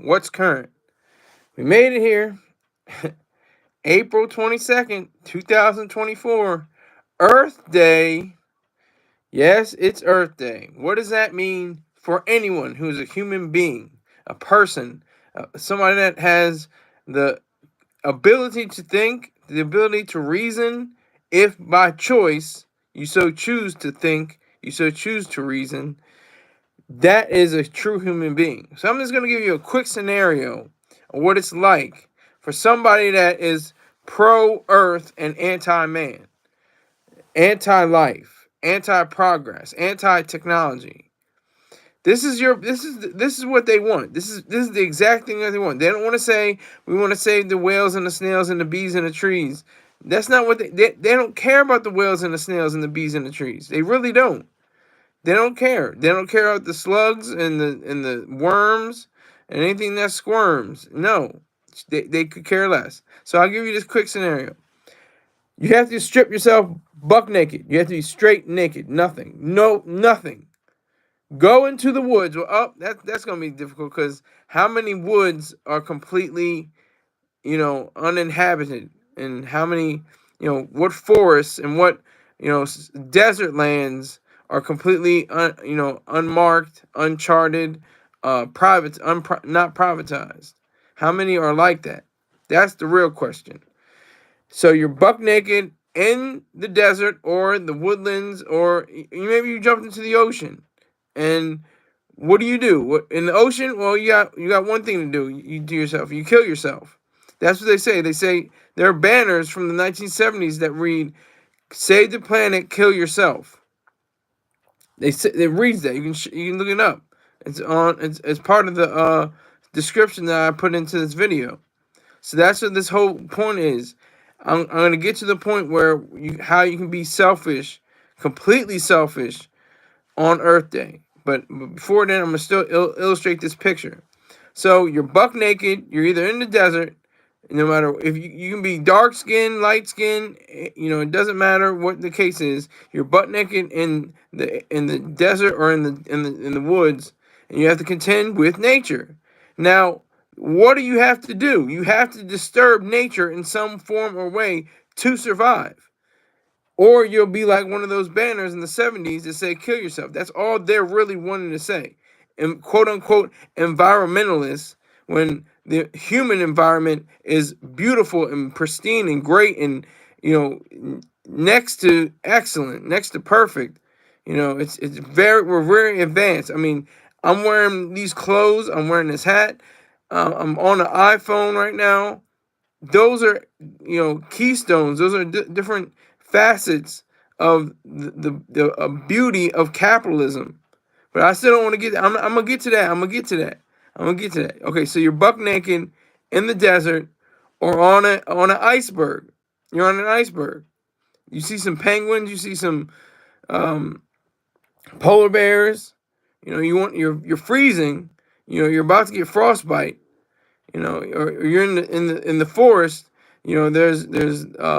What's current? We made it here. April 22nd, 2024. Earth Day. Yes, it's Earth Day. What does that mean for anyone who is a human being, a person, somebody that has the ability to think, the ability to reason, if by choice you so choose to think, you so choose to reason? That is a true human being. So I'm just going to give you a quick scenario of what it's like for somebody that is pro-earth and anti-man, anti-life, anti-progress, anti-technology. This is what they want. This is the exact thing that they want. They don't want to say we want to save the whales and the snails and the bees and the trees. That's not what they don't care about the whales and the snails and the bees and the trees. They really don't. They don't care. They don't care about the slugs and the worms and anything that squirms. No, they could care less. So I'll give you this quick scenario. You have to strip yourself buck naked. You have to be straight naked. Nothing. No, nothing. Go into the woods. Well, that's gonna be difficult because how many woods are completely, uninhabited, and how many, what forests and what, desert lands are completely, unmarked, uncharted, not privatized. How many are like that? That's the real question. So you're buck naked in the desert or the woodlands, or maybe you jumped into the ocean. And what do? In the ocean? Well, you got one thing to do. You do yourself. You kill yourself. That's what they say. They say there are banners from the 1970s that read, "Save the planet, kill yourself." It reads that. You can look it up. It's part of the description that I put into this video. So that's what this whole point is. I'm going to get to the point where how you can be selfish, completely selfish, on Earth Day. But before then, I'm going to still illustrate this picture. So you're buck naked. You're either in the desert. No matter if you can be dark skin, light skin, it doesn't matter what the case is. You're butt naked in the desert or in the woods, and you have to contend with nature. Now, what do you have to do? You have to disturb nature in some form or way to survive. Or you'll be like one of those banners in the 70s that say kill yourself. That's all they're really wanting to say. And quote unquote environmentalists, when the human environment is beautiful and pristine and great and next to excellent, next to perfect. We're very advanced. I mean, I'm wearing these clothes, I'm wearing this hat, I'm on an iPhone right now. Those are keystones. Those are different facets of the beauty of capitalism. But I still don't want to get. I'm gonna get to that. I'm gonna get to that. Okay, so you're buck naked in the desert or on an iceberg. You're on an iceberg. You see some penguins. You see some polar bears. You're freezing. You're about to get frostbite. Or you're in the forest. There's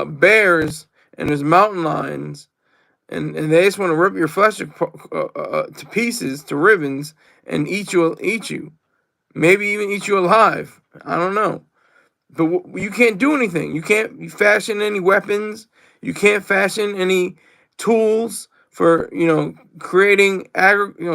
bears and there's mountain lions, and they just want to rip your flesh to pieces, to ribbons, and eat you, maybe even eat you alive. I don't know, but you can't do anything. You can't fashion any weapons. You can't fashion any tools for creating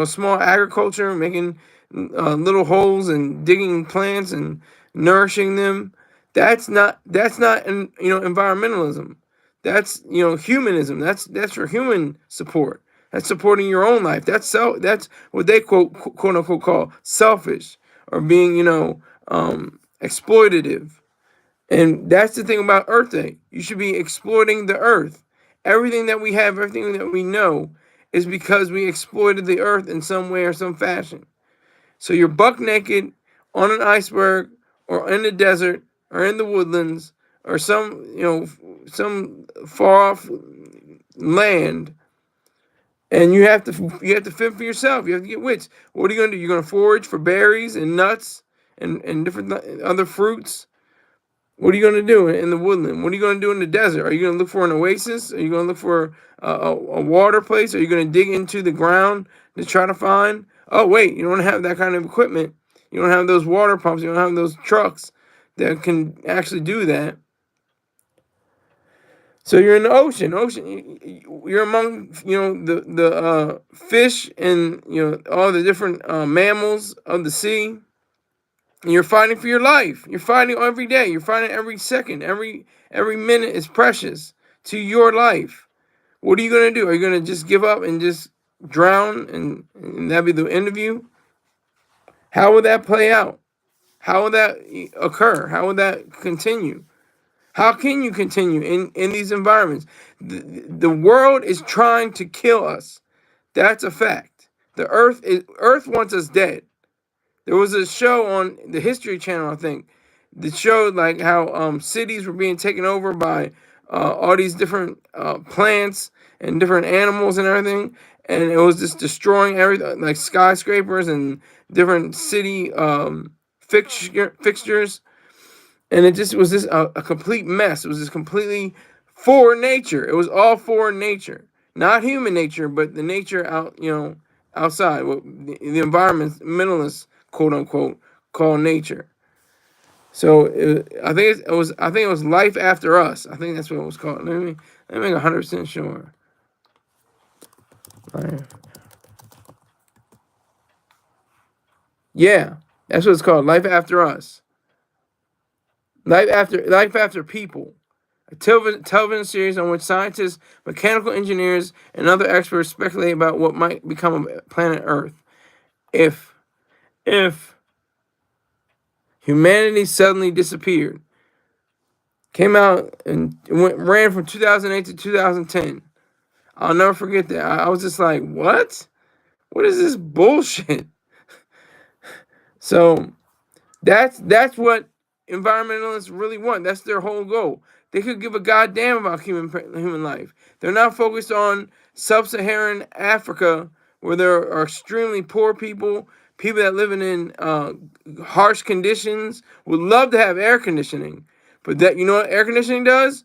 small agriculture, making little holes and digging plants and nourishing them. That's not environmentalism. That's humanism. That's for human support. That's supporting your own life. That's what they quote unquote call selfish, or being exploitative. And that's the thing about Earth Day. You should be exploiting the earth. Everything that we have, everything that we know, is because we exploited the earth in some way or some fashion. So you're buck naked on an iceberg or in the desert or in the woodlands or some far off land, and you have to fend for yourself. You have to get wits. What are you gonna do? You're gonna forage for berries and nuts and different other fruits. What are you going to do in the woodland? What are you going to do in the desert? Are you going to look for an oasis? Are you going to look for a water place? Are you going to dig into the ground to try to find? Oh, wait, you don't have that kind of equipment. You don't have those water pumps. You don't have those trucks that can actually do that. So you're in the ocean. You're among the fish and all the different mammals of the sea. And you're fighting for your life. You're fighting every day. You're fighting every second. Every minute is precious to your life. What are you gonna do? Are you gonna just give up and just drown and that be the end of you? How would that play out? How would that occur? How would that continue? How can you continue in these environments? The world is trying to kill us. That's a fact. Earth wants us dead. There was a show on the History Channel, I think, that showed like how cities were being taken over by all these different plants and different animals and everything, and it was just destroying everything, like skyscrapers and different city fixtures, and it just was just a complete mess. It was just completely for nature. It was all for nature, not human nature, but the nature outside, what the environmentalists, quote unquote, call nature. So I think it was Life After Us. I think that's what it was called. Let me make 100% sure. Yeah, that's what it's called. Life After Us. Life After People. A television series on which scientists, mechanical engineers, and other experts speculate about what might become of planet Earth if if humanity suddenly disappeared. Came out and ran from 2008 to 2010. I'll never forget that. I was just like, what? What is this bullshit? So that's what environmentalists really want. That's their whole goal. They could give a goddamn about human life. They're not focused on sub-Saharan Africa, where there are extremely poor people, people that live in harsh conditions, would love to have air conditioning. But that, you know what air conditioning does?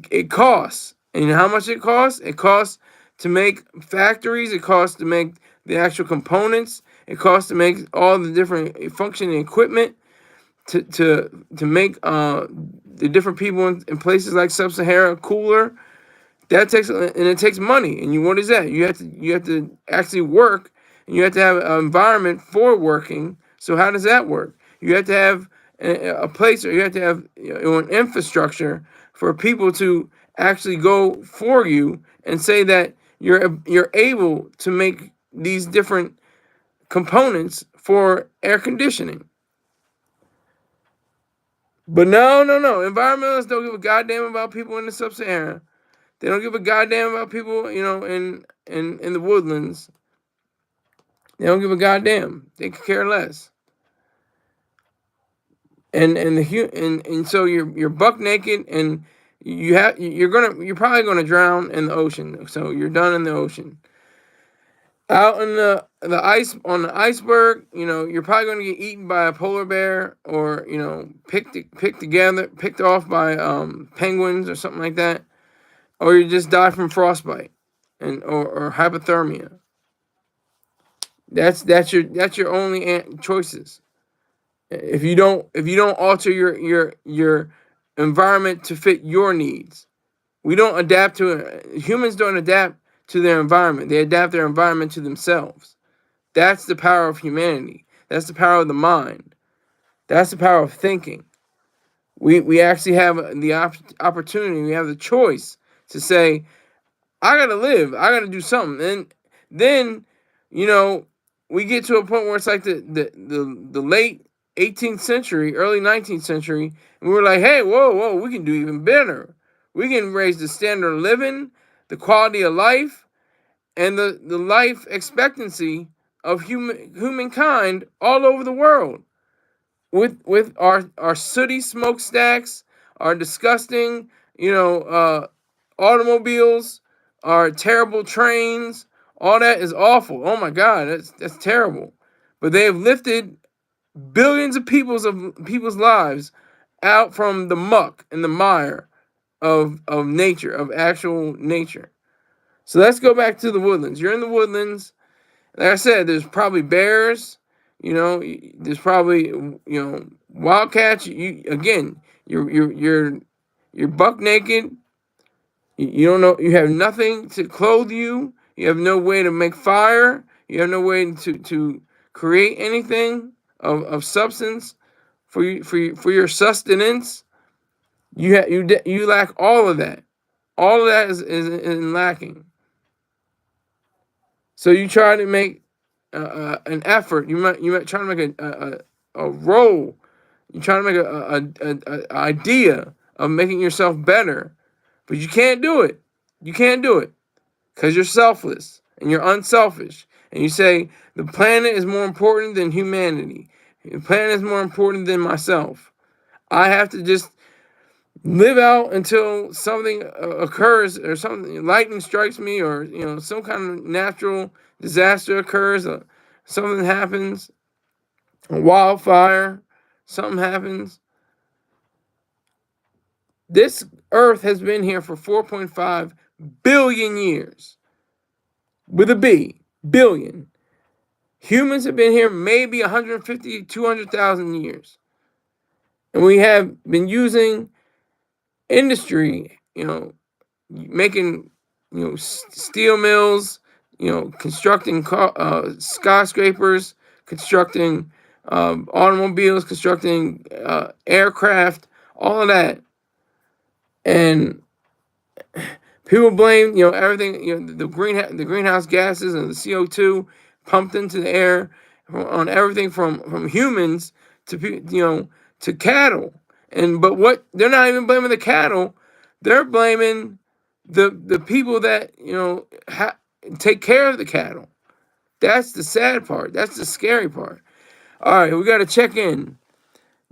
It costs. And how much it costs? It costs to make factories. It costs to make the actual components. It costs to make all the different functioning equipment to make the different people in places like Sub-Sahara cooler. That takes, and it takes money. And what is that? You have to actually work, and you have to have an environment for working. So how does that work? You have to have a place, or you have to have an infrastructure for people to actually go for you and say that you're able to make these different components for air conditioning. But no. Environmentalists don't give a goddamn about people in the Sub-Sahara. They don't give a goddamn about people, in the woodlands. They don't give a goddamn. They could care less. And so you're buck naked, and you're probably gonna drown in the ocean. So you're done in the ocean. Out in the ice, on the iceberg, you're probably gonna get eaten by a polar bear, or picked off by penguins or something like that, or you just die from frostbite or hypothermia. That's your only choices. If you don't alter your environment to fit your needs. We don't adapt to it. Humans don't adapt to their environment. They adapt their environment to themselves. That's the power of humanity. That's the power of the mind. That's the power of thinking. We actually have the opportunity. We have the choice to say, I gotta live. I gotta do something. And then, we get to a point where it's like the late 18th century, early 19th century, and we're like, hey, whoa, we can do even better. We can raise the standard of living, the quality of life, and the life expectancy of humankind all over the world. With our sooty smokestacks, our disgusting, automobiles, our terrible trains, all that is awful. Oh my God, that's terrible. But they have lifted billions of people's lives out from the muck and the mire of nature, of actual nature. So let's go back to the woodlands. You're in the woodlands. Like I said, there's probably bears. There's probably wildcats. You're buck naked. You don't know. You have nothing to clothe you. You have no way to make fire. You have no way to create anything of substance for your sustenance. You lack all of that. All of that is lacking. So you try to make an effort. You might try to make a role. You try to make a idea of making yourself better, but you can't do it. You can't do it because you're selfless and you're unselfish. And you say the planet is more important than humanity. The planet is more important than myself. I have to just live out until something occurs, or something, lightning strikes me, or some kind of natural disaster occurs, something happens, a wildfire, something happens. This earth has been here for 4.5 billion years, with a B, billion. Humans have been here maybe 150, 200,000 years. And we have been using industry, making, steel mills, constructing skyscrapers, constructing automobiles, constructing aircraft, all of that. And people blame, everything, the greenhouse gases and the CO2 pumped into the air on everything from humans to cattle. But what they're not even blaming the cattle, they're blaming the people that take care of the cattle. That's the sad part. That's the scary part. All right, we got to check in.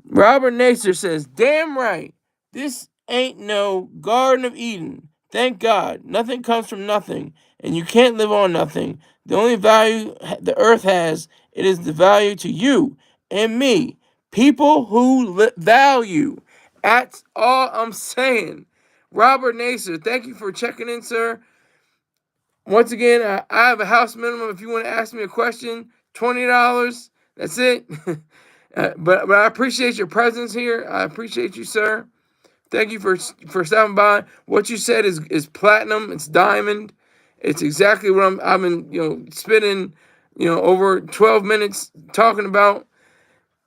Robert Nasser says, "Damn right, this ain't no Garden of Eden. Thank God, nothing comes from nothing, and you can't live on nothing. The only value the earth has, it is the value to you and me, people who value." That's all I'm saying. Robert Nasser, thank you for checking in, sir. Once again, I have a house minimum. If you want to ask me a question, $20. That's it. But I appreciate your presence here. I appreciate you, sir. Thank you for stopping by. What you said is platinum. It's diamond. It's exactly what I've been spending over 12 minutes talking about.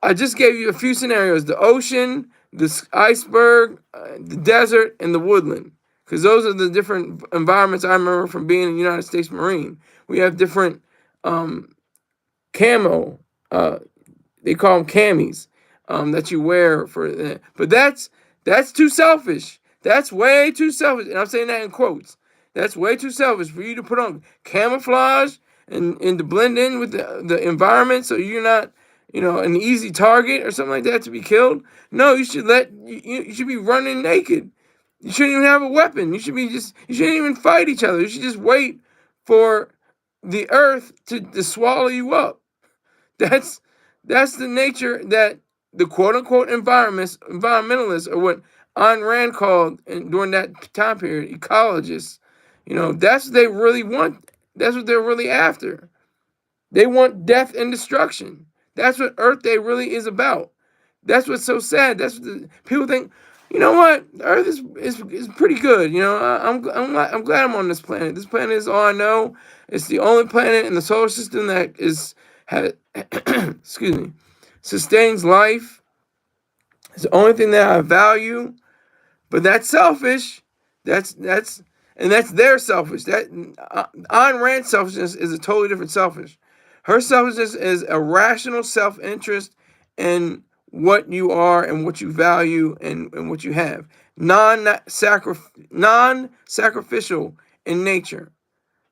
I just gave you a few scenarios: the ocean, the iceberg, the desert, and the woodland. Because those are the different environments I remember from being a United States Marine. We have different camo. They call them camis that you wear for that. But that's too selfish. That's way too selfish. And I'm saying that in quotes. That's way too selfish for you to put on camouflage and to blend in with the environment, so you're not an easy target or something like that to be killed. No, you should be running naked. You shouldn't even have a weapon. You shouldn't even fight each other. You should just wait for the earth to swallow you up. That's the nature that the quote unquote environmentalists, or what Ayn Rand called during that time period, ecologists. That's what they really want. That's what they're really after. They want death and destruction. That's what Earth Day really is about. That's what's so sad. That's what people think. You know what? Earth is pretty good. I'm glad I'm on this planet. This planet is all I know. It's the only planet in the solar system that excuse me, sustains life. It's the only thing that I value. But that's selfish. That's their selfish. That Ayn Rand's selfishness is a totally different selfish. Her selfishness is a rational self-interest in what you are and what you value and what you have. Non-sacrificial in nature.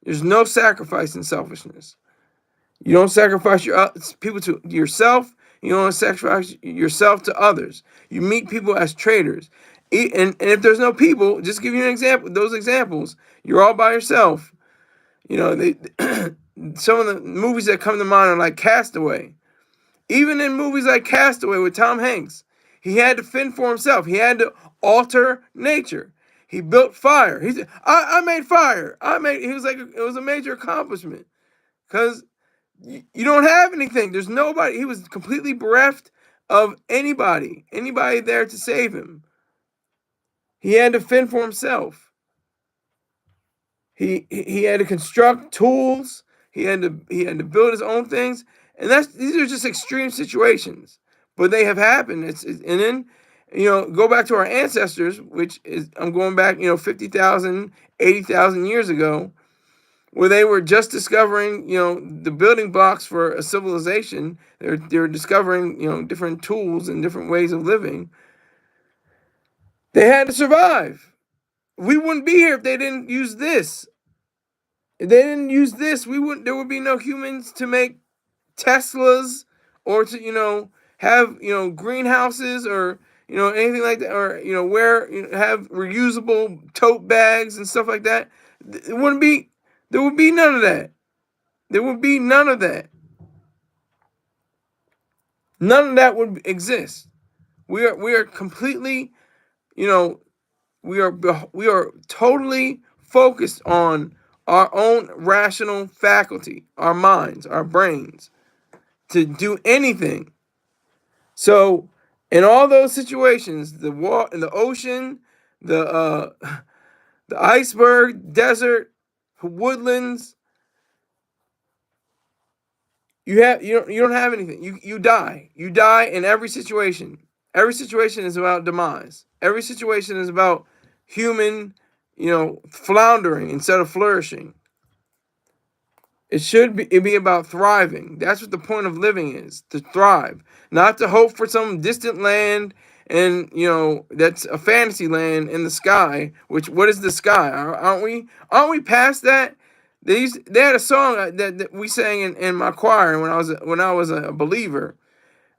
There's no sacrifice in selfishness. You don't sacrifice people to yourself. You don't sacrifice yourself to others. You meet people as traitors. And if there's no people, just give you an example. Those examples, you're all by yourself. Some of the movies that come to mind are like Castaway. Even in movies like Castaway with Tom Hanks, he had to fend for himself. He had to alter nature. He built fire. He said, I made fire. It was like it was a major accomplishment, because You don't have anything. There's nobody. He was completely bereft of anybody there to save him. He had to fend for himself. He had to construct tools. He had to build his own things, and these are just extreme situations, but they have happened. And then, go back to our ancestors, which is I'm going back 50,000, 80,000 years ago, where they were just discovering the building blocks for a civilization. They're discovering different tools and different ways of living. They had to survive. We wouldn't be here if they didn't use this. If they didn't use this, we wouldn't. There would be no humans to make Teslas, or to have greenhouses, or anything like that, or have reusable tote bags and stuff like that. It wouldn't be. There would be none of that. There would be none of that. None of that would exist. We are completely, we are totally focused on our own rational faculty, our minds, our brains, to do anything. So, in all those situations, the ocean, the the iceberg, desert, woodlands, you don't have anything. You die. You die in every situation. Every situation is about demise. Every situation is about human, floundering instead of flourishing. It be about thriving. That's what the point of living is, to thrive, not to hope for some distant land, and that's a fantasy land in the sky. Which, what is the sky? Aren't we past that? They had a song that we sang in my choir when I was a believer.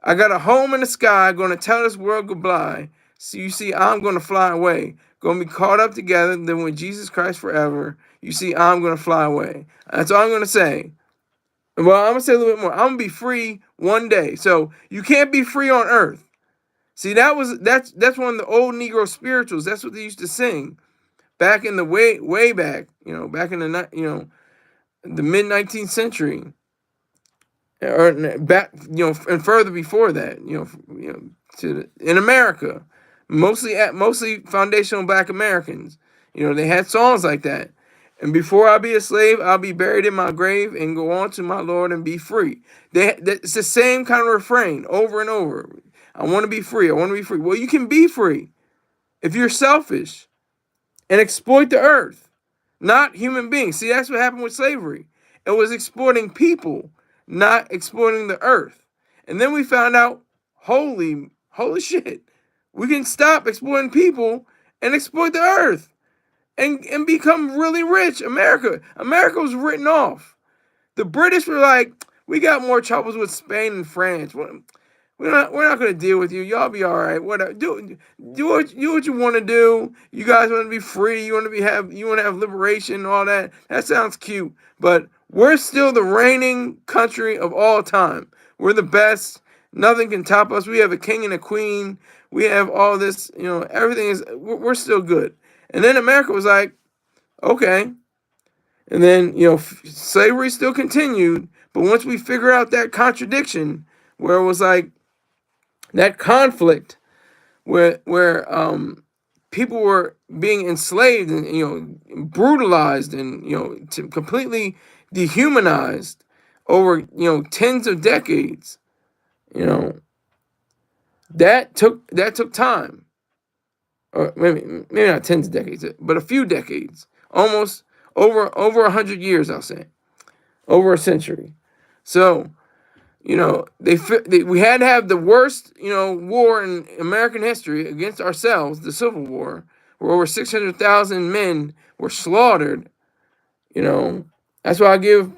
I got a home in the sky, gonna tell this world goodbye. So you see, I'm gonna fly away, gonna be caught up together then with Jesus Christ forever. You see, I'm gonna fly away. That's all I'm gonna say. Well, I'm gonna say a little bit more. I'm gonna be free one day. So you can't be free on earth. See, that's one of the old Negro spirituals. That's what they used to sing back in the way back. Back in the mid 19th century, or back, and further before that, in America, mostly foundational Black Americans. They had songs like that. And before I be a slave, I'll be buried in my grave and go on to my Lord and be free. It's the same kind of refrain over and over. I want to be free. I want to be free. Well, you can be free if you're selfish and exploit the earth, not human beings. See, that's what happened with slavery. It was exploiting people, not exploiting the earth. And then we found out, holy shit, we can stop exploiting people and exploit the earth and become really rich. America was written off. The British were like, we got more troubles with Spain and France. We're not gonna deal with you. Y'all be all right. Whatever. Do what you want to do. You guys want to be free. You want to have liberation and all that. That sounds cute. But we're still the reigning country of all time. We're the best. Nothing can top us. We have a king and a queen. We have all this. Everything is. We're still good. And then America was like, okay. And then slavery still continued. But once we figure out that contradiction, where it was like, that conflict where people were being enslaved and brutalized and completely dehumanized over tens of decades. That took time, or maybe not tens of decades, but a few decades, almost over 100 years. I'll say over a century. So. We had to have the worst, war in American history against ourselves, the Civil War, where over 600,000 men were slaughtered. That's why I give,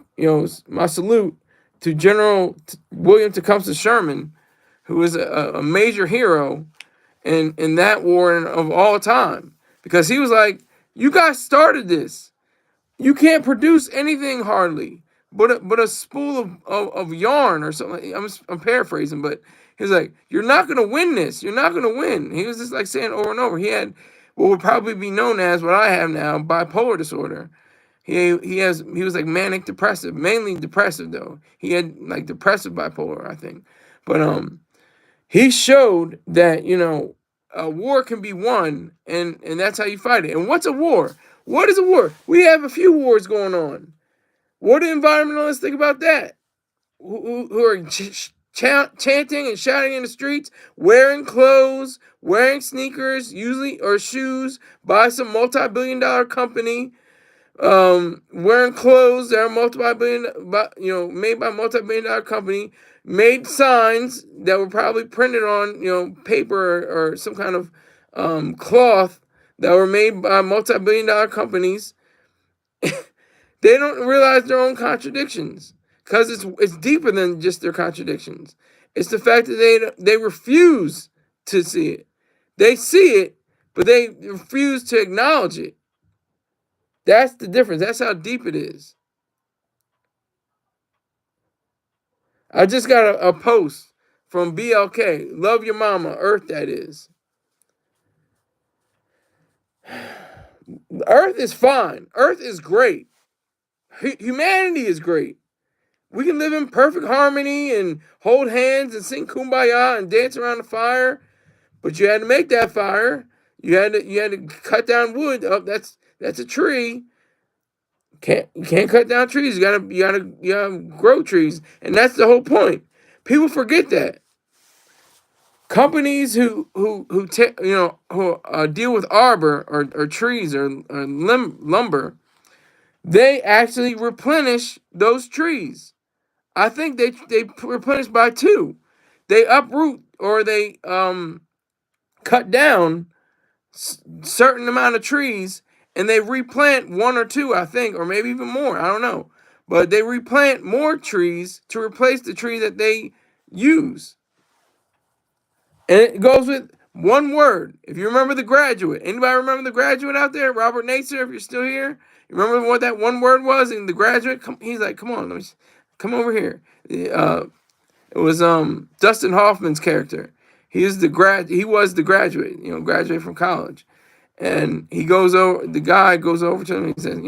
my salute to General William Tecumseh Sherman, who was a major hero in that war of all time, because he was like, you guys started this. You can't produce anything hardly but a spool of yarn or something. I'm paraphrasing, but he's like, you're not going to win this. You're not going to win. He was just like saying over and over. He had what would probably be known as what I have now, bipolar disorder. He was like manic depressive, mainly depressive though. He had like depressive bipolar, I think. But he showed that, a war can be won, and that's how you fight it. And what's a war? What is a war? We have a few wars going on. What do environmentalists think about that? Who are chanting and shouting in the streets, wearing clothes, wearing sneakers, usually, or shoes by some multi-billion-dollar company, wearing clothes that are made by a multi-billion-dollar company, made signs that were probably printed on, paper or some kind of cloth that were made by multi-billion-dollar companies. They don't realize their own contradictions, because it's deeper than just their contradictions. It's the fact that they refuse to see it. They see it, but they refuse to acknowledge it. That's the difference. That's how deep it is. I just got a post from BLK. Love your mama, Earth, that is. Earth is fine. Earth is great. Humanity is great. We can live in perfect harmony and hold hands and sing kumbaya and dance around the fire. But you had to make that fire. You had to cut down wood. Oh, that's a tree. You can't cut down trees. You gotta grow trees, and that's the whole point. People forget that. Companies who deal with arbor or trees or lumber, they actually replenish those trees. I think they replenish by two. They uproot or they cut down certain amount of trees, and they replant one or two, I think, or maybe even more. I don't know, but they replant more trees to replace the tree that they use. And it goes with one word. If you remember The Graduate, anybody remember The Graduate out there? Robert Nacer, if you're still here, you remember what that one word was in The Graduate? He's like, come on, come over here. It was Dustin Hoffman's character. He was the graduate, graduate from college. And the guy goes over to him and he says,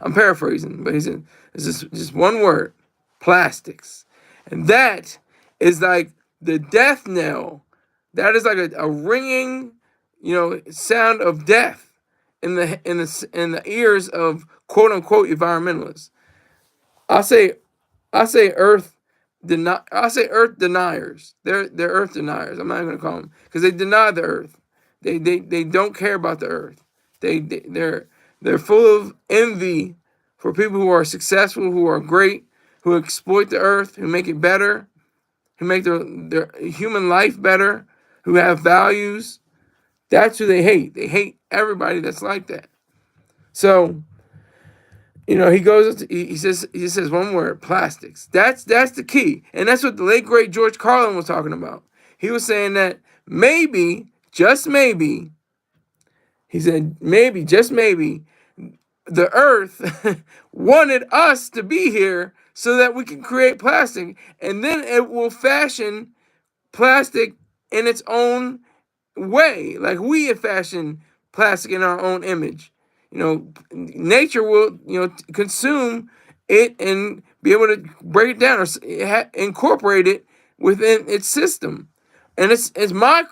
I'm paraphrasing, but he said, it's just one word, plastics. And that is like the death knell. That is like a ringing, sound of death in the ears of quote unquote environmentalists. I say Earth deniers. They're Earth deniers. I'm not going to call them, because they deny the Earth. They don't care about the Earth. They're full of envy for people who are successful, who are great, who exploit the Earth, who make it better, who make their human life better, who have values. That's who they hate. They hate everybody that's like that. So, he says one word, plastics. That's the key. And that's what the late great George Carlin was talking about. He was saying that maybe, just maybe, he said maybe, just maybe, the Earth wanted us to be here so that we can create plastic, and then it will fashion plastic in its own way, like we have fashioned plastic in our own image. Nature will, consume it and be able to break it down or incorporate it within its system. And it's my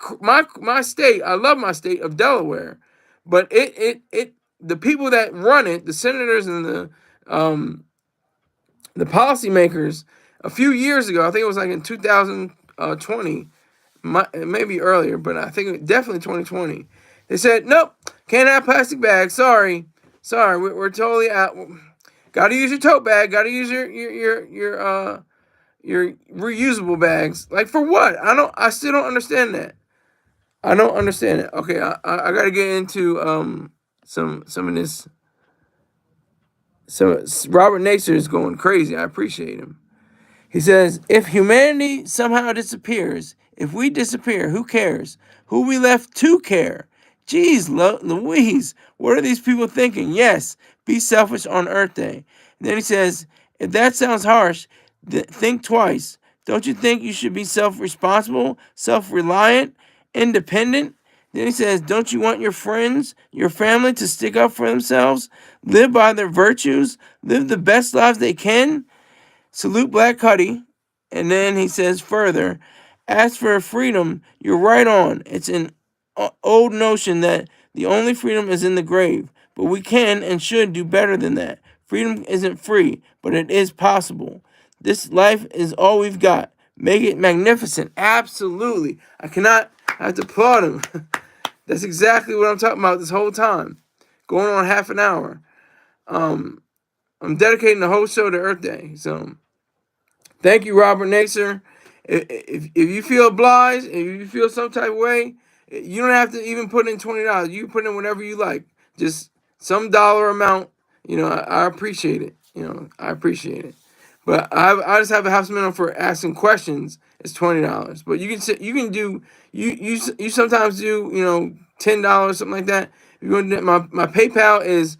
state. I love my state of Delaware, but the people that run it, the senators and the policymakers, a few years ago, I think it was like in 2020, maybe earlier, but I think definitely 2020. They said, nope, can't have plastic bags. Sorry, we're totally out. Got to use your tote bag. Got to use your reusable bags. Like, for what? I still don't understand that. I don't understand it. Okay, I got to get into some of this. So Robert Nacer is going crazy. I appreciate him. He says, if humanity somehow disappears, if we disappear, who cares? Who we left to care? Geez, Louise, what are these people thinking? Yes, be selfish on Earth Day. And then he says, if that sounds harsh, think twice. Don't you think you should be self-responsible, self-reliant, independent? Then he says, don't you want your friends, your family to stick up for themselves, live by their virtues, live the best lives they can? Salute Black Cuddy. And then he says further, as for freedom, you're right on. It's an old notion that the only freedom is in the grave, but we can and should do better than that. Freedom isn't free, but it is possible. This life is all we've got. Make it magnificent. Absolutely. I have to applaud him. That's exactly what I'm talking about this whole time. Going on half an hour. I'm dedicating the whole show to Earth Day. So thank you, Robert Nacer. If you feel obliged, if you feel some type of way, you don't have to even put in $20. You can put in whatever you like. Just some dollar amount. I appreciate it. I appreciate it. But I just have a house minimum for asking questions. It's $20. But you can do you sometimes do $10 something like that. If you want to, my PayPal is.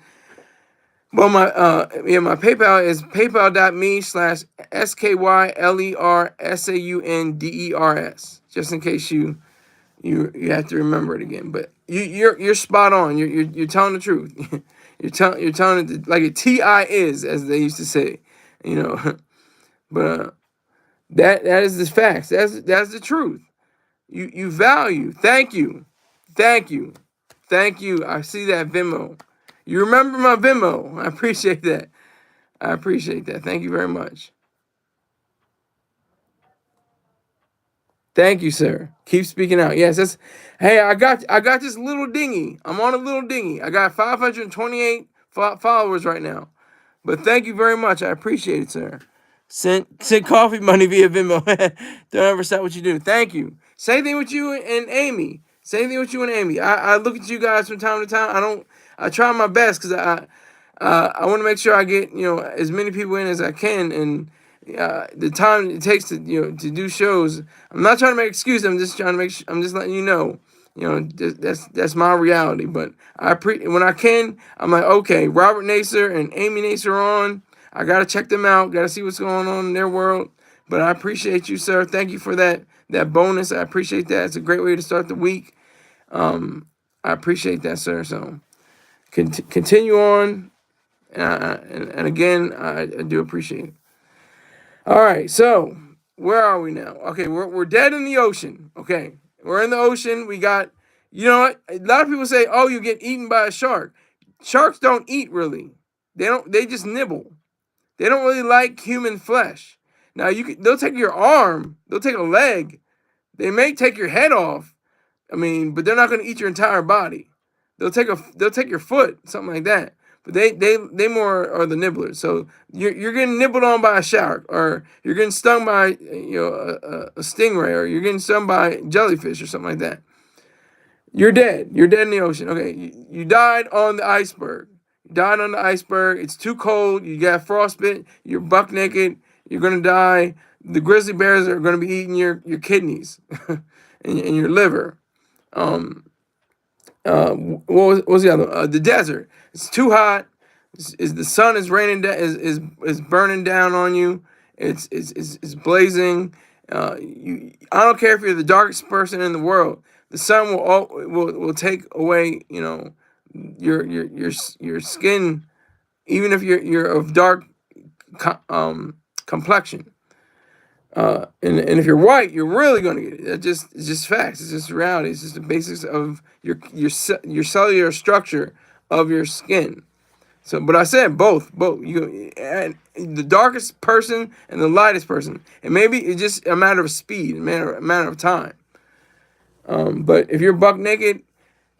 Well, my PayPal is paypal.me/SKYLERSAUNDERS. Just in case you have to remember it again. But you're spot on. You're telling the truth. you're telling it like a TI is, as they used to say. But that is the facts. That's the truth. You value. Thank you. Thank you. Thank you. I see that Venmo. You remember my Venmo. I appreciate that. I appreciate that. Thank you very much. Thank you, sir. Keep speaking out. Yes, that's. Hey, I got this little dinghy. I'm on a little dinghy. I got 528 followers right now. But thank you very much. I appreciate it, sir. Send coffee money via Venmo. Don't ever stop what you do. Thank you. Same thing with you and Amy. Same thing with you and Amy. I look at you guys from time to time. I try my best because I want to make sure I get as many people in as I can, and the time it takes to to do shows. I'm not trying to make excuses. I'm just trying to I'm just letting you know. That's my reality. But when I can, I'm like, okay, Robert Nacer and Amy Nacer are on. I gotta check them out. Gotta see what's going on in their world. But I appreciate you, sir. Thank you for that bonus. I appreciate that. It's a great way to start the week. I appreciate that, sir. So continue on. And again, I do appreciate it. All right, so where are we now? Okay, we're dead in the ocean. Okay, we're in the ocean. We got, what? A lot of people say, oh, you get eaten by a shark. Sharks don't eat really. They just nibble. They don't really like human flesh. Now they'll take your arm. They'll take a leg. They may take your head off. But they're not going to eat your entire body. They'll take your foot, something like that. But they more are the nibblers. So you're getting nibbled on by a shark, or you're getting stung by a stingray, or you're getting stung by jellyfish or something like that. You're dead. You're dead in the ocean. Okay, you died on the iceberg. You died on the iceberg. It's too cold. You got frostbite. You're buck naked. You're gonna die. The grizzly bears are gonna be eating your kidneys and your liver. What was the other? The desert. It's too hot. The sun is raining is burning down on you. It's blazing. I don't care if you're the darkest person in the world. The sun will take away your skin, even if you're of dark complexion. And if you're white, you're really going to get it. It's just facts. It's just reality. It's just the basics of your cellular structure of your skin. So, but I said both. And the darkest person and the lightest person, and maybe it's just a matter of speed, a matter of time. But if you're buck naked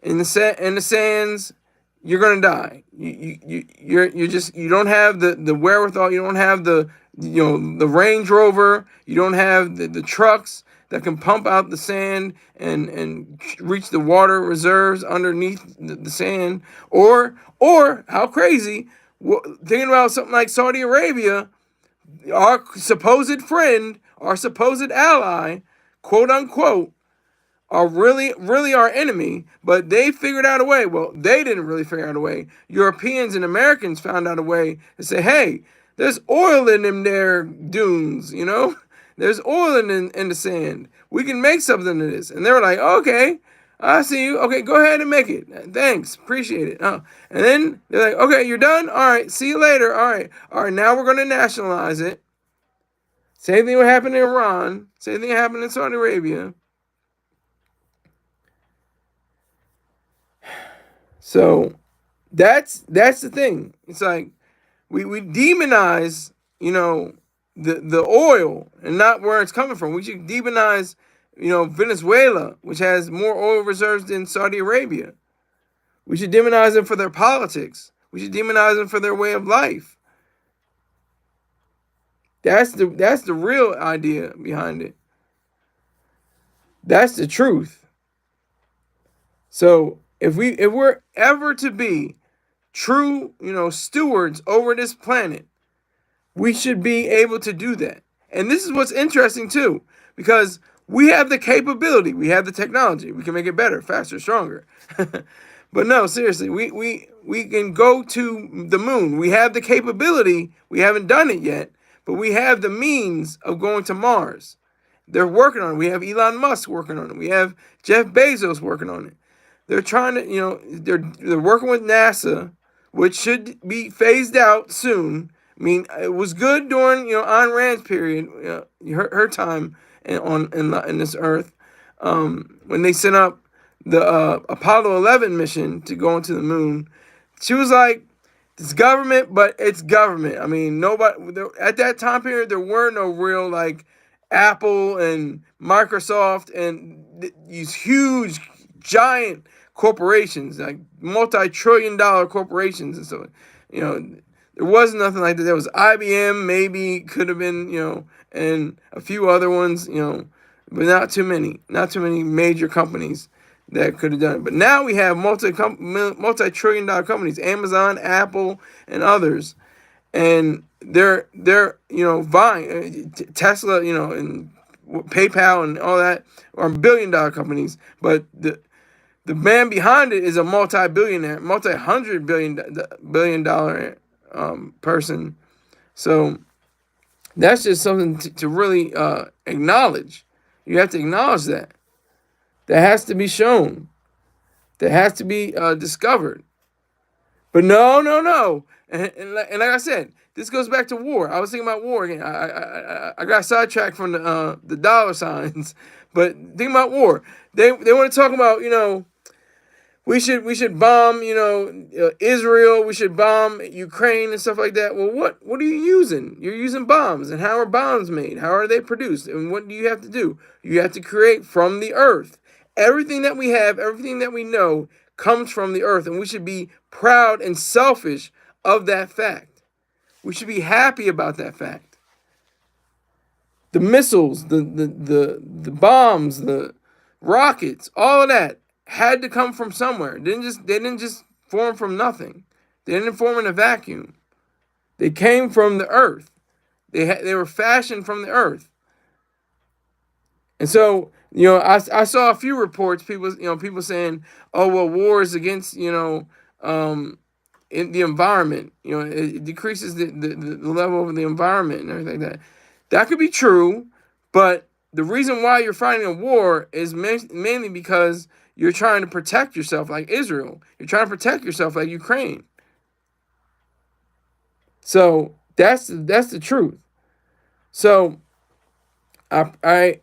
in the sands, you're gonna die. You don't have the wherewithal. You don't have the Range Rover. You don't have the trucks that can pump out the sand and reach the water reserves underneath the sand. Or how crazy, thinking about something like Saudi Arabia, our supposed friend, our supposed ally, quote unquote, are really our enemy, but they figured out a way. Well, they didn't really figure out a way. Europeans and Americans found out a way to say, hey, there's oil in them there dunes, There's oil in the sand. We can make something of this. And they were like, okay, I see you. Okay, go ahead and make it. Thanks, appreciate it. And then they're like, okay, you're done. All right, see you later. All right. Now we're gonna nationalize it. Same thing what happened in Iran. Same thing happened in Saudi Arabia. So that's the thing. It's like we demonize, the oil and not where it's coming from. We should demonize, Venezuela, which has more oil reserves than Saudi Arabia. We should demonize them for their politics. We should demonize them for their way of life. That's the real idea behind it. That's the truth. So if we're ever to be true, stewards over this planet, we should be able to do that. And this is what's interesting too, because we have the capability, we have the technology, we can make it better, faster, stronger. But no, seriously, we can go to the moon. We have the capability. We haven't done it yet, but we have the means of going to Mars. They're working on it. We have Elon Musk working on it. We have Jeff Bezos working on it. They're trying to, they're working with NASA, which should be phased out soon. I mean, it was good during, Ayn Rand's period, her time in this Earth, when they sent up the Apollo 11 mission to go into the moon. She was like, it's government, but it's government. I mean, at that time period, there were no real like Apple and Microsoft and these huge, giant corporations, like multi-trillion-dollar corporations and so, there was nothing like that. There was IBM, maybe could have been, and a few other ones, but not too many major companies that could have done it. But now we have multi-trillion-dollar companies, Amazon, Apple, and others, and they're vying. Tesla, and PayPal and all that are billion-dollar companies, but the man behind it is a multi-billionaire, multi-hundred billion-dollar person. So that's just something to really acknowledge. You have to acknowledge that. That has to be shown. That has to be discovered. But no. And like I said, this goes back to war. I was thinking about war again. I got sidetracked from the dollar signs. But thinking about war. They want to talk about, we should bomb, Israel. We should bomb Ukraine and stuff like that. Well, what are you using? You're using bombs. And how are bombs made? How are they produced? And what do you have to do? You have to create from the earth. Everything that we have, everything that we know comes from the earth. And we should be proud and selfish of that fact. We should be happy about that fact. The missiles, the bombs, the rockets, all of that had to come from somewhere. They didn't just form from nothing. They didn't form in a vacuum. They came from the earth. They were fashioned from the earth. And so, I saw a few reports, people saying, oh, well, war is against, in the environment. It decreases the level of the environment and everything like that. That could be true, but the reason why you're fighting a war is mainly because you're trying to protect yourself like Israel. You're trying to protect yourself like Ukraine. So that's the truth. So I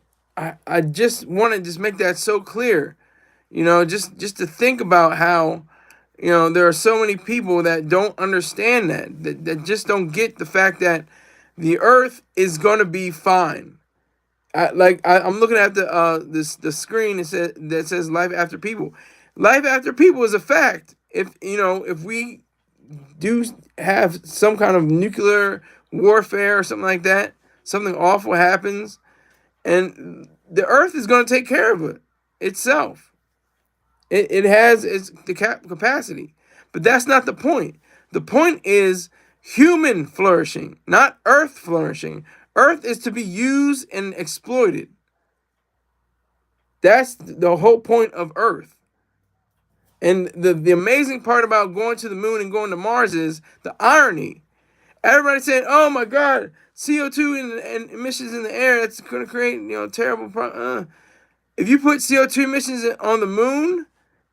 just want to just make that so clear. Just to think about how, there are so many people that don't understand that just don't get the fact that the earth is going to be fine. I'm looking at the screen that says life after people. Life after people is a fact. If we do have some kind of nuclear warfare or something like that, something awful happens, and the earth is going to take care of it itself. It has the capacity. But that's not the point. The point is human flourishing, not earth flourishing. Earth is to be used and exploited. That's the whole point of Earth. And the amazing part about going to the moon and going to Mars is the irony. Everybody's saying, oh my God, CO2 and emissions in the air, that's going to create, terrible If you put CO2 emissions on the moon,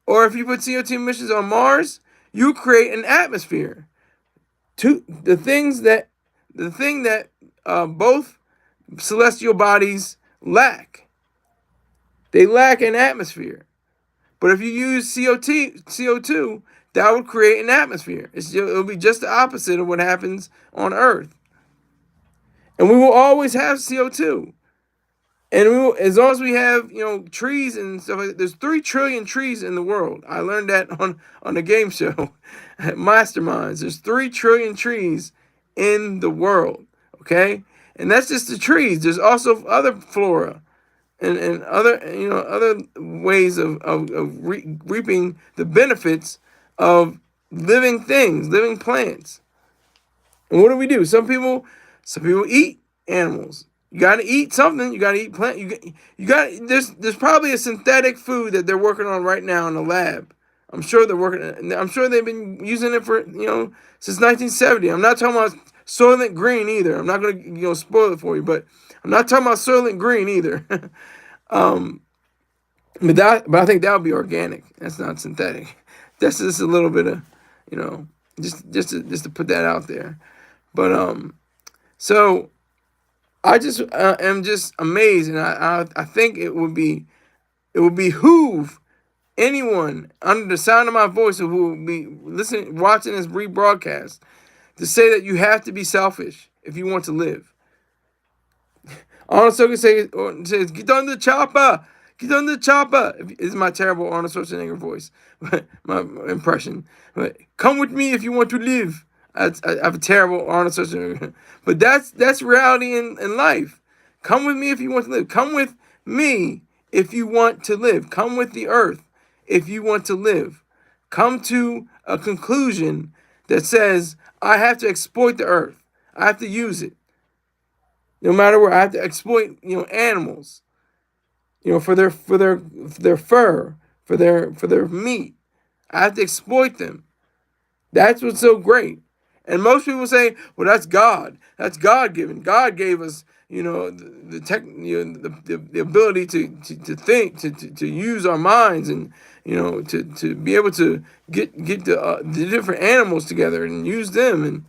or if you put CO2 emissions on Mars, you create an atmosphere. The thing that both celestial bodies lack. They lack an atmosphere. But if you use CO2, that would create an atmosphere. It'll be just the opposite of what happens on Earth. And we will always have CO2. And as long as we have, trees and stuff like that, there's 3 trillion trees in the world. I learned that on a game show, Masterminds. There's 3 trillion trees in the world, okay? And that's just the trees. There's also other flora and other ways of reaping the benefits of living things, living plants. And what do? Some people eat animals. You got to eat something. You got to eat plant. You got there's probably a synthetic food that they're working on right now in the lab. I'm sure they're working. I'm sure they've been using it for since 1970. I'm not talking about Soylent Green either. I'm not going to spoil it for you, but I'm not talking about Soylent Green either. But I think that would be organic. That's not synthetic. That's just a little bit of just to put that out there. But so I just am just amazed, and I think it would behoove anyone under the sound of my voice who will be watching this rebroadcast to say that you have to be selfish if you want to live. Arnold Schwarzenegger says, "Get on the chopper, get on the chopper." This is my terrible Arnold Schwarzenegger voice, my impression. But come with me if you want to live. I have a terrible Arnold Schwarzenegger, but that's reality in life. Come with me if you want to live. Come with me if you want to live. Come with the earth if you want to live. Come to a conclusion that says, I have to exploit the earth. I have to use it. No matter where, I have to exploit animals, for their fur, for their meat. I have to exploit them. That's what's so great. And most people say, well, that's God. That's God given. God gave us, the ability to think, to use our minds, and to be able to get the different animals together and use them. And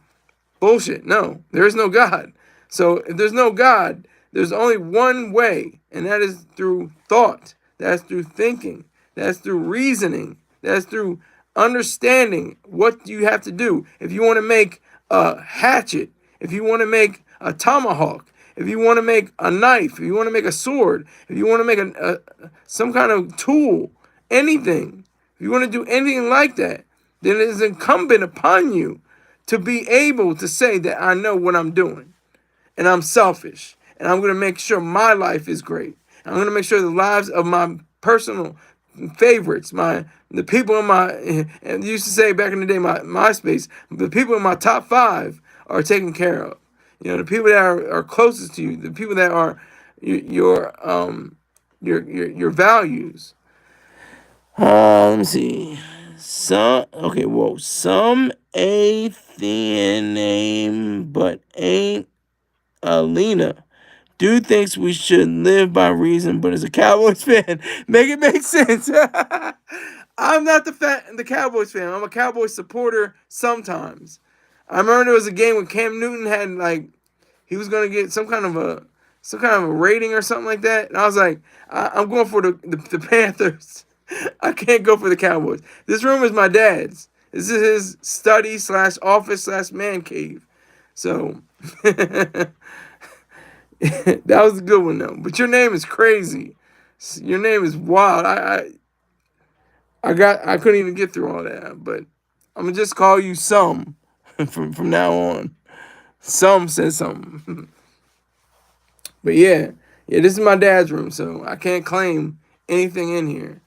bullshit. No, there is no God. So if there's no God, there's only one way, and that is through thought. That's through thinking. That's through reasoning. That's through understanding what you have to do. If you want to make a hatchet, if you want to make a tomahawk, if you want to make a knife, if you want to make a sword, if you want to make some kind of tool, anything, if you want to do anything like that, then it is incumbent upon you to be able to say that I know what I'm doing, and I'm selfish, and I'm going to make sure my life is great. I'm going to make sure the lives of my personal favorites, the people in my, and used to say back in the day, my MySpace, the people in my top 5 are taken care of. The people that are closest to you, the people that are your values. Let me see. Some atheist name, but ain't Alina. Dude thinks we should live by reason, but as a Cowboys fan, make it make sense. I'm not the Cowboys fan. I'm a Cowboys supporter sometimes. I remember there was a game when Cam Newton had he was gonna get some kind of a rating or something like that, and I was like, I'm going for the Panthers. I can't go for the Cowboys. This room is my dad's. This is his study / office / man cave. So that was a good one though. But your name is crazy. Your name is wild. I couldn't even get through all that. But I'm gonna just call you Some from now on. Some says something. But yeah, this is my dad's room, so I can't claim anything in here.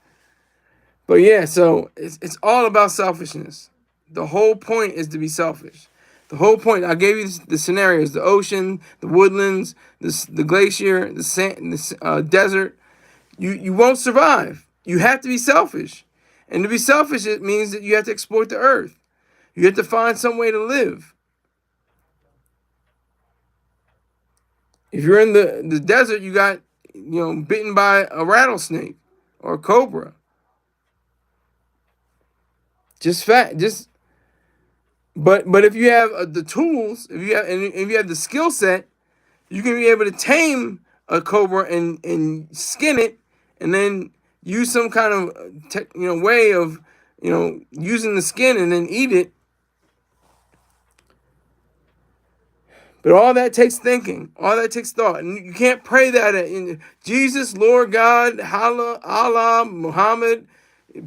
But yeah, so it's all about selfishness. The whole point is to be selfish. The whole point, I gave you the scenarios: the ocean, the woodlands, the glacier, the sand, the desert. You won't survive. You have to be selfish. And to be selfish, it means that you have to exploit the earth. You have to find some way to live. If you're in the desert, you got bitten by a rattlesnake or a cobra. Just fat, just. But if you have the tools, if you have the skill set, you can be able to tame a cobra and skin it, and then use some kind of way of using the skin and then eat it. But all that takes thinking. All that takes thought. And you can't pray that in Jesus, Lord God, Allah, Muhammad,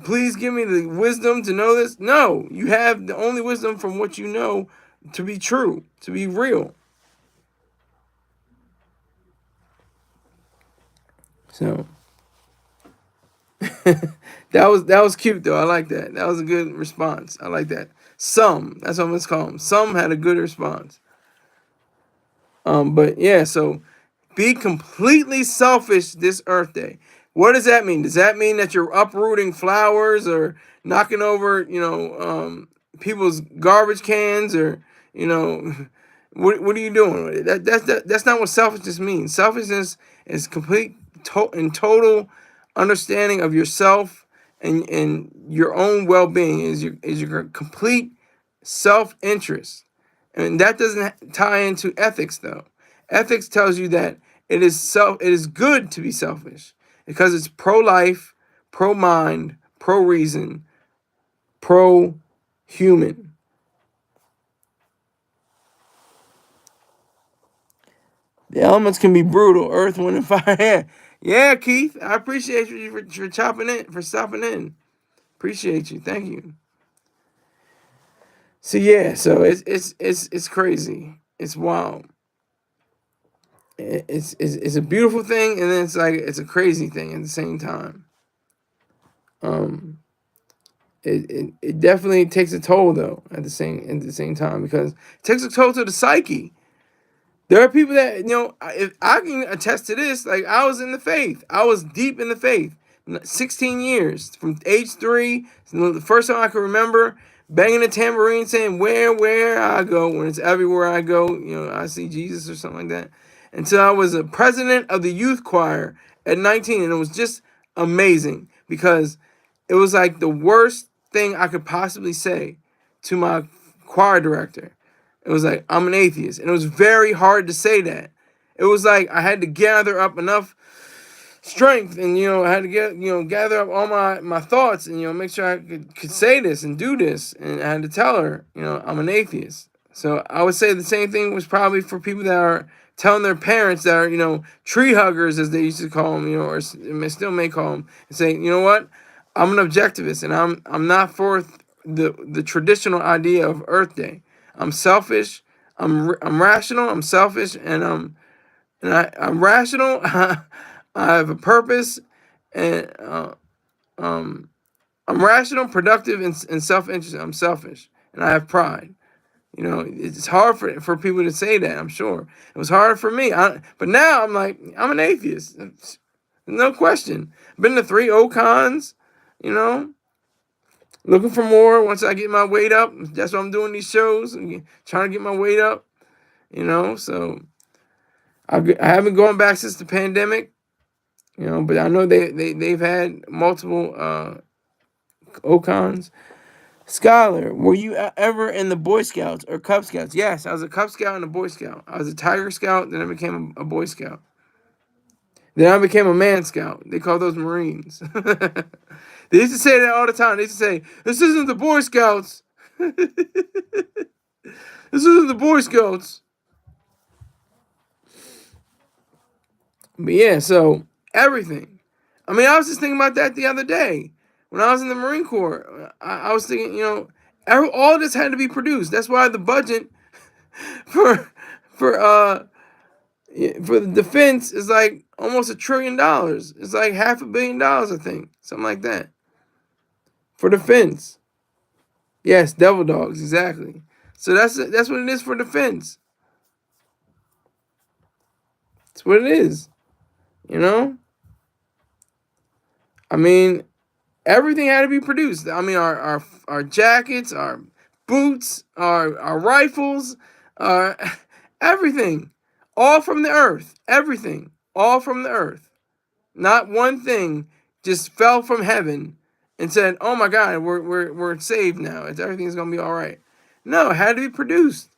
please give me the wisdom to know this. No, you have the only wisdom from what you know to be true, to be real. So that was cute though. I like that. That was a good response. I like that. That's what I'm gonna call them. Some had a good response. But yeah, so be completely selfish this Earth Day. What does that mean? Does that mean that you're uprooting flowers or knocking over, people's garbage cans, or, what are you doing? That's not what selfishness means. Selfishness is complete and total understanding of yourself and your own well-being, is your complete self-interest. And that doesn't tie into ethics though. Ethics tells you that it is good to be selfish because it's pro-life, pro-mind, pro-reason, pro-human. The elements can be brutal: earth, wind, and fire. Yeah, yeah, Keith. I appreciate you for chopping in, for stopping in. Appreciate you. Thank you. So yeah, so it's crazy. It's wild. It's a beautiful thing, and then it's a crazy thing at the same time. It definitely takes a toll though at the same time, because it takes a toll to the psyche. There are people that, if I can attest to this, like I was in the faith. I was deep in the faith. 16 years, from age 3, the first time I can remember, banging a tambourine saying, where I go, when it's everywhere I go, I see Jesus or something like that. Until I was a president of the youth choir at 19. And it was just amazing, because it was like the worst thing I could possibly say to my choir director. It was like, I'm an atheist. And it was very hard to say that. It was like I had to gather up enough strength, and I had to gather up all my thoughts, and make sure I could say this and do this. And I had to tell her, I'm an atheist. So I would say the same thing was probably for people that are telling their parents, that are, tree huggers, as they used to call them, or still may call them, and say, you know what, I'm an objectivist, and I'm not for the traditional idea of Earth Day. I'm selfish. I'm rational. I'm selfish, and I'm rational. I have a purpose, and I'm rational, productive, and self-interested. I'm selfish, and I have pride. It's hard for people to say that. I'm sure it was hard for me. But now I'm like, I'm an atheist. No question. Been to 3 OCons. Looking for more once I get my weight up. That's why I'm doing these shows. I'm trying to get my weight up. So I haven't gone back since the pandemic. But I know they've had multiple OCons. Scholar, were you ever in the Boy Scouts or Cub Scouts? Yes, I was a Cub Scout and a Boy Scout. I was a Tiger Scout, then I became a Boy Scout. Then I became a Man Scout. They call those Marines. They used to say that all the time. They used to say, this isn't the Boy Scouts. This isn't the Boy Scouts. But yeah, so everything. I mean, I was just thinking about that the other day. When I was in the Marine Corps, I was thinking, all this had to be produced. That's why the budget for for the defense is like almost $1 trillion. It's like $500 million, I think, something like that, for defense. Yes, devil dogs, exactly. So that's what it is for defense. That's what it is. I mean, everything had to be produced. I mean, our jackets, our boots, our rifles, our everything, all from the earth. Everything, all from the earth. Not one thing just fell from heaven and said, "Oh my God, we're saved now. Everything's gonna be all right." No, it had to be produced.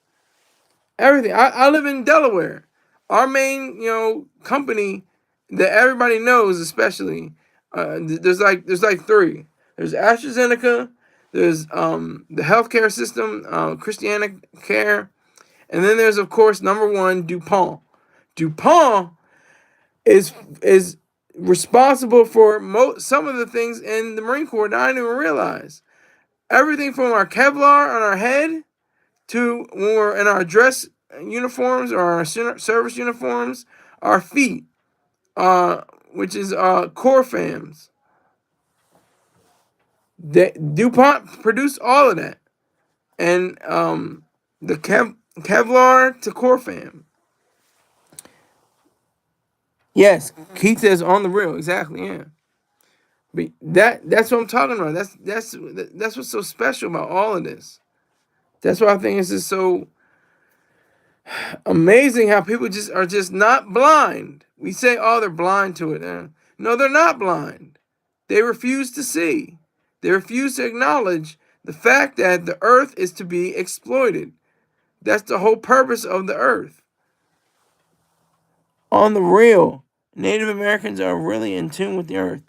Everything. I live in Delaware. Our main, company that everybody knows, especially, there's like three. There's AstraZeneca. There's the healthcare system, Christiana Care, and then there's of course number one DuPont. DuPont is responsible for some of the things in the Marine Corps that I didn't even realize. Everything from our Kevlar on our head to when we're in our dress uniforms or our service uniforms, our feet, which is core fams. DuPont produced all of that, and the Kevlar to core fam. Yes, Keith says on the real, exactly. Yeah, but that's what I'm talking about. That's what's so special about all of this. That's why I think it's just so amazing how people just are just not blind. We say, oh, they're blind to it. No, they're not blind. They refuse to see. They refuse to acknowledge the fact that the earth is to be exploited. That's the whole purpose of the earth. On the real, Native Americans are really in tune with the earth.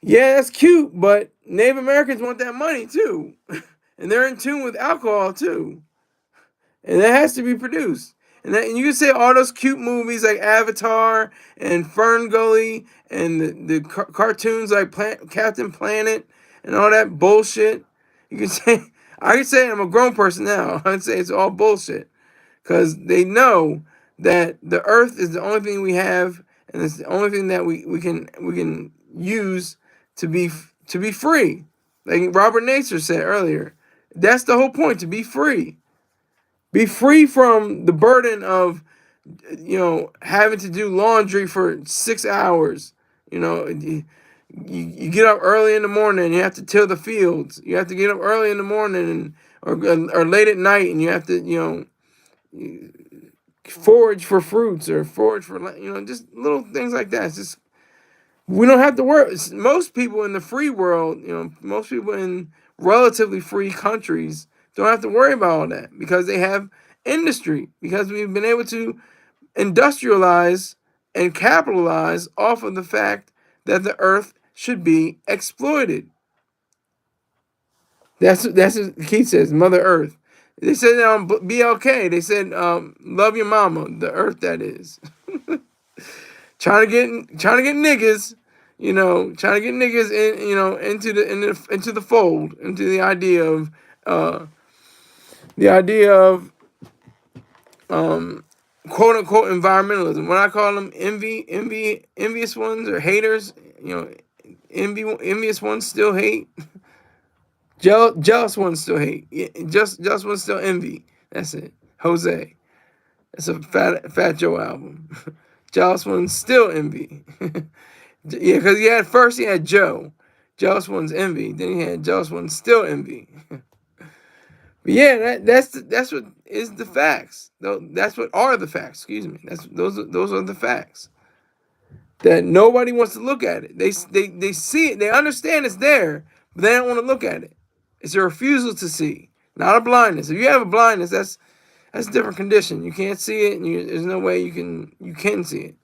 Yeah, that's cute, but Native Americans want that money too. And they're in tune with alcohol too. And that has to be produced. And you can say all those cute movies like Avatar and Fern Gully and the cartoons like Captain Planet and all that bullshit. You can say, I can say I'm a grown person now. I can say it's all bullshit. Because they know that the earth is the only thing we have, and it's the only thing that we can use to be free. Like Robert Nature said earlier. That's the whole point, to be free. Be free from the burden of, having to do laundry for 6 hours. You get up early in the morning and you have to till the fields. You have to get up early in the morning or late at night, and you have to, forage for fruits or forage for, just little things like that. It's just, we don't have to worry. Most people in the free world, most people in relatively free countries don't have to worry about all that because they have industry, because we've been able to industrialize and capitalize off of the fact that the earth should be exploited. That's what Keith says, Mother Earth. They said that on BLK. They said, "Love your mama, the earth that is." trying to get niggas, trying to get niggas into the fold, into the idea of quote unquote environmentalism. When I call them envious ones or haters, envious ones still hate. Jealous ones still hate. Just ones still envy. That's it. Jose. That's a Fat Joe album. Jealous ones still envy. Yeah, because first he had Joe. Jealous ones envy. Then he had jealous ones still envy. But yeah, that's what is the facts. That's what are the facts. Excuse me. Those are the facts. That nobody wants to look at it. They see it. They understand it's there, but they don't want to look at it. It's a refusal to see, not a blindness. If you have a blindness, that's a different condition. You can't see it, and there's no way you can see it.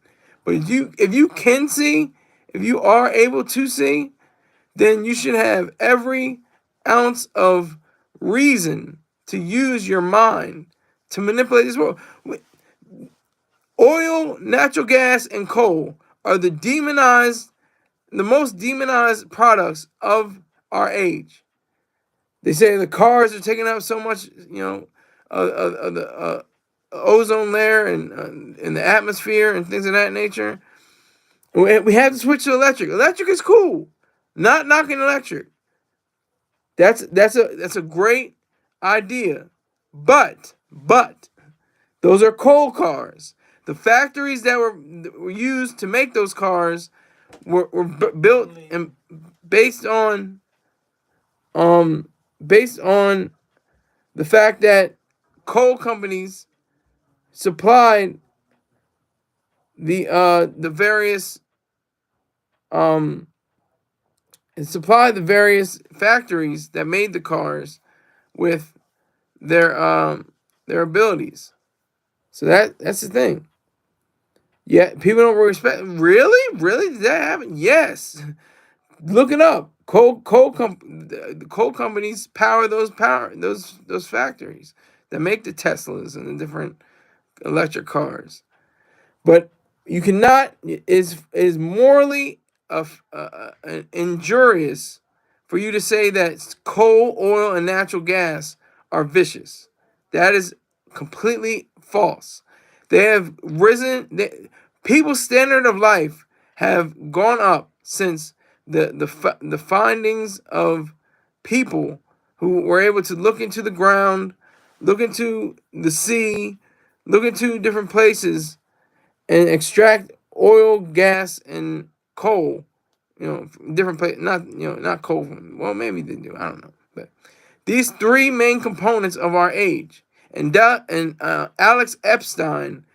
But if you can see, if you are able to see, then you should have every ounce of reason to use your mind to manipulate this world. Oil, natural gas, and coal are the most demonized products of our age. They say the cars are taking up so much, of the ozone layer and in the atmosphere and things of that nature. We have to switch to electric. Electric is cool. Not knocking electric. That's a great idea. But those are coal cars. The factories that were used to make those cars were built and based on the fact that coal companies supplied the various um, and supply the various factories that made the cars with their abilities. So that's the thing. Yeah, people don't respect. Really, did that happen? Yes. Look it up. The coal companies power those factories that make the Teslas and the different electric cars. But you cannot is morally injurious for you to say that coal, oil, and natural gas are vicious. That is completely false. They have risen. People's standard of life have gone up since the findings of people who were able to look into the ground, look into the sea, look into different places and extract oil, gas, and coal. From different places. Not coal. Well, maybe they do. I don't know. But these three main components of our age, and Alex Epstein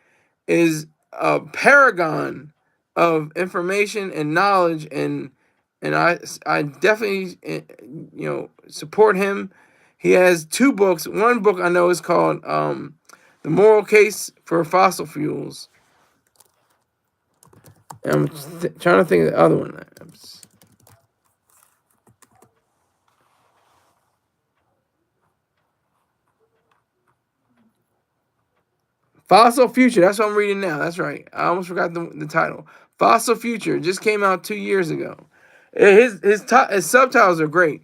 is a paragon of information and knowledge, and I definitely support him. He has two books. One book I know is called "The Moral Case for Fossil Fuels." I'm trying to think of the other one. Fossil Future. That's what I'm reading now. That's right. I almost forgot the title. Fossil Future just came out 2 years ago. His subtitles are great.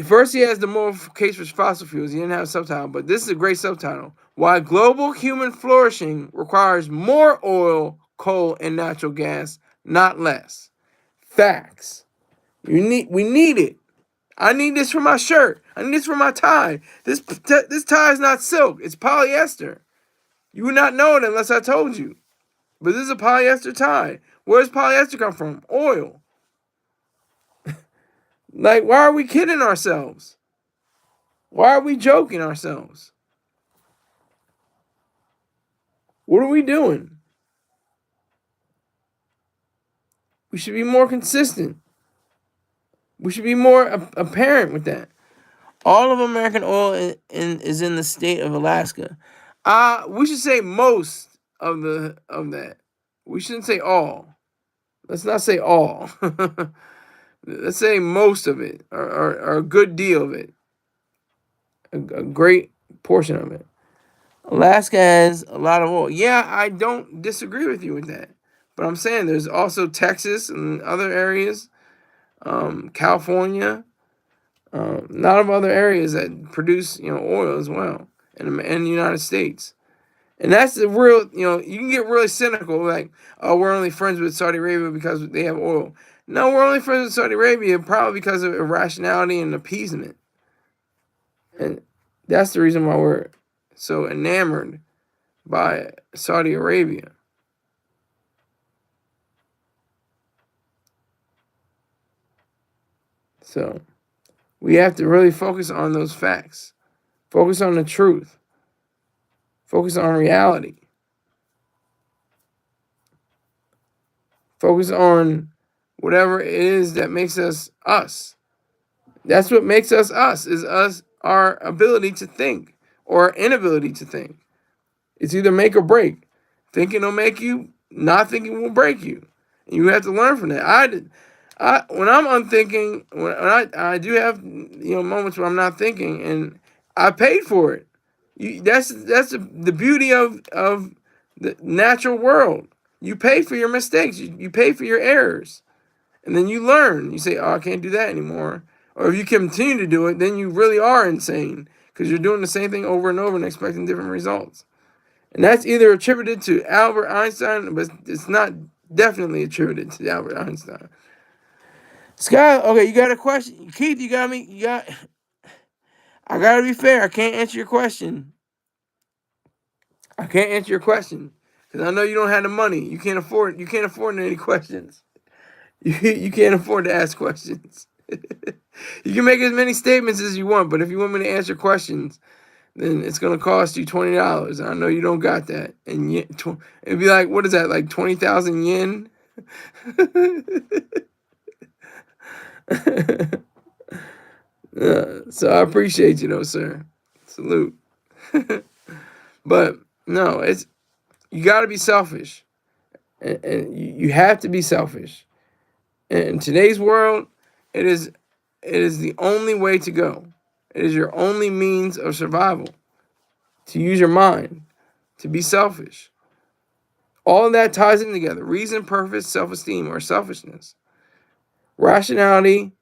First, he has the moral case for fossil fuels. He didn't have a subtitle, but this is a great subtitle. Why global human flourishing requires more oil, coal, and natural gas, not less. Facts. We need it. I need this for my shirt. I need this for my tie. This tie is not silk. It's polyester. You would not know it unless I told you. But this is a polyester tie. Where does polyester come from? Oil. Like, why are we kidding ourselves? Why are we joking ourselves? What are we doing? We should be more consistent. We should be more apparent with that. All of American oil is in the state of Alaska. We should say most of that. We shouldn't say all. Let's not say all. Let's say most of it, or a good deal of it, a great portion of it. Alaska has a lot of oil. Yeah, I don't disagree with you with that. But I'm saying there's also Texas and other areas, California, a lot of other areas that produce oil as well, in the United States. And that's the real, you can get really cynical, like, oh, we're only friends with Saudi Arabia because they have oil. No, we're only friends with Saudi Arabia probably because of irrationality and appeasement. And that's the reason why we're so enamored by Saudi Arabia. So we have to really focus on those facts, focus on the truth, focus on reality, focus on whatever it is that makes us us. That's what makes us us, is our ability to think or our inability to think. It's either make or break. Thinking will make you, not thinking will break you. And you have to learn from that. When I'm unthinking, when I do have moments where I'm not thinking, and I paid for it. That's the beauty of the natural world. You pay for your mistakes. You pay for your errors, and then you learn. You say, "Oh, I can't do that anymore." Or if you continue to do it, then you really are insane because you're doing the same thing over and over and expecting different results. And that's either attributed to Albert Einstein, but it's not definitely attributed to Albert Einstein. Scott, okay, you got a question? Keith, you got me? I gotta be fair. I can't answer your question. I can't answer your question because I know you don't have the money. You can't afford. You can't afford any questions. You can't afford to ask questions. You can make as many statements as you want, but if you want me to answer questions, then it's gonna cost you $20. I know you don't got that, and it'd be like, what is that? Like 20,000 yen? So I appreciate you, though, sir. Salute. But no, it's you got to be selfish, and you have to be selfish. And in today's world, it is the only way to go. It is your only means of survival. To use your mind, to be selfish. All of that ties in together. Reason, purpose, self-esteem, or selfishness. Rationality,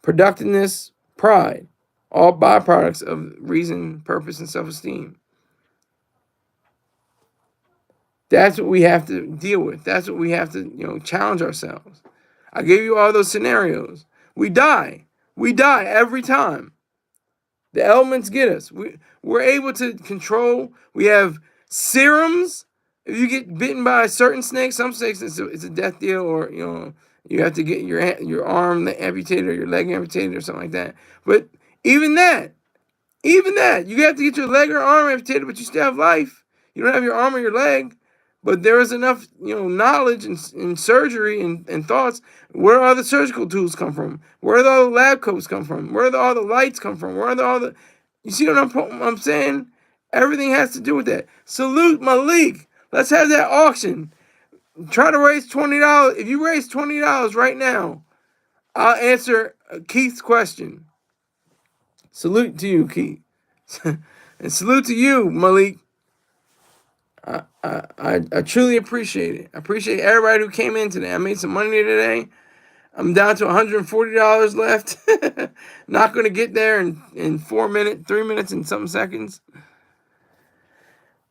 productiveness, pride. All byproducts of reason, purpose, and self-esteem. That's what we have to deal with. That's what we have to, challenge ourselves. I gave you all those scenarios. We die. We die every time. The elements get us. We're able to control. We have serums. If you get bitten by a certain snake, some snakes it's a death deal, or you have to get your arm amputated or your leg amputated or something like that. But even that, you have to get your leg or arm amputated, but you still have life. You don't have your arm or your leg, but there is enough knowledge and surgery and thoughts. Where do all the surgical tools come from? Where do all the lab coats come from? Where do all the lights come from? Where do all the you see what I'm saying? Everything has to do with that. Salute Malik. Let's have that auction. Try to raise $20. If you raise $20 right now, I'll answer Keith's question. Salute to you, Keith. And salute to you, Malik. I truly appreciate it. I appreciate everybody who came in today. I made some money today. I'm down to $140 left. Not going to get there in 3 minutes and some seconds.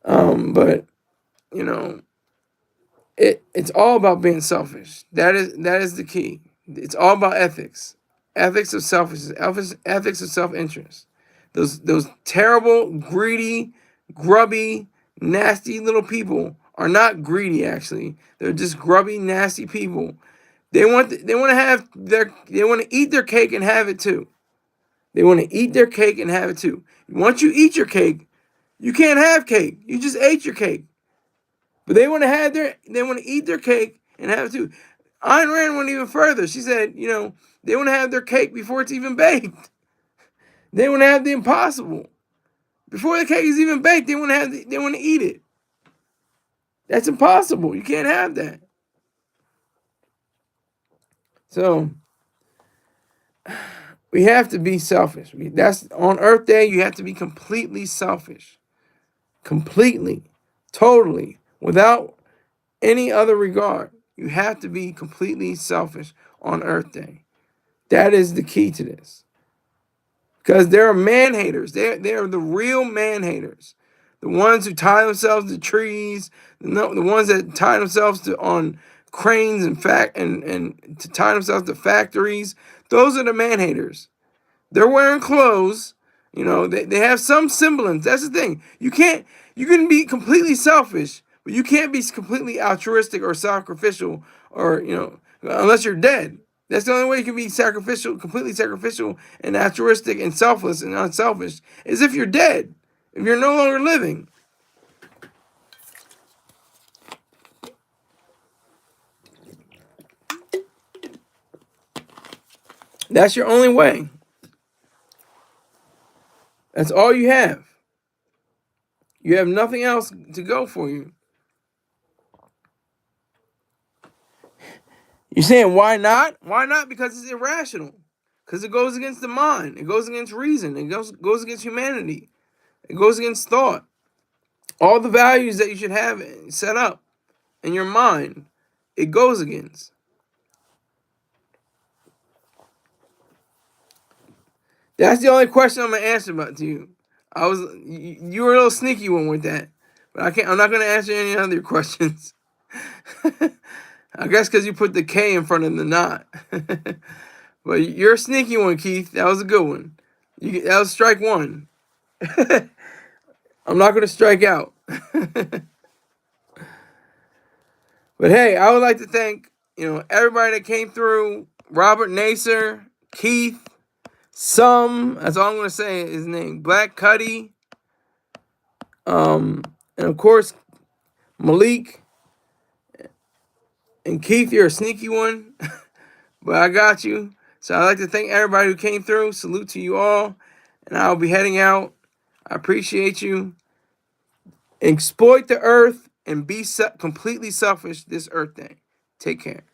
But it's all about being selfish. That is the key. It's all about ethics. Ethics of selfishness. Ethics of self-interest. Those terrible, greedy, grubby, nasty little people are not greedy. Actually, they're just grubby, nasty people. They want to eat their cake and have it too. They want to eat their cake and have it too. Once you eat your cake, you can't have cake. You just ate your cake. But they want to eat their cake and have it too. Ayn Rand went even further. She said, they want to have their cake before it's even baked. They want to have the impossible. Before the cake is even baked, they want to eat it. That's impossible. You can't have that. So we have to be selfish. That's on Earth Day. You have to be completely selfish, completely, totally, without any other regard. You have to be completely selfish on Earth Day. That is the key to this. Because there are man haters. They are the real man haters. The ones who tie themselves to trees, the ones that tie themselves on cranes and to tie themselves to factories. Those are the man haters. They're wearing clothes. They have some semblance. That's the thing. You can be completely selfish, but you can't be completely altruistic or sacrificial, or unless you're dead. That's the only way you can be completely sacrificial and altruistic and selfless and unselfish, is if you're dead, if you're no longer living. That's your only way. That's all you have. You have nothing else to go for you. You're saying, why not? Why not? Because it's irrational. Because it goes against the mind. It goes against reason. It goes against humanity. It goes against thought. All the values that you should have set up in your mind, it goes against. That's the only question I'm gonna answer about to you. You were a little sneaky one with that, but I'm not gonna answer any other questions. I guess because you put the K in front of the not. But you're a sneaky one, Keith. That was a good one. That was strike one. I'm not going to strike out. But hey, I would like to thank everybody that came through. Robert Naser, Keith, that's all I'm going to say is his name. Black Cuddy, and of course Malik, And Keith, you're a sneaky one, but I got you. So I'd like to thank everybody who came through. Salute to you all. And I'll be heading out. I appreciate you. Exploit the earth and be completely selfish this earth day. Take care.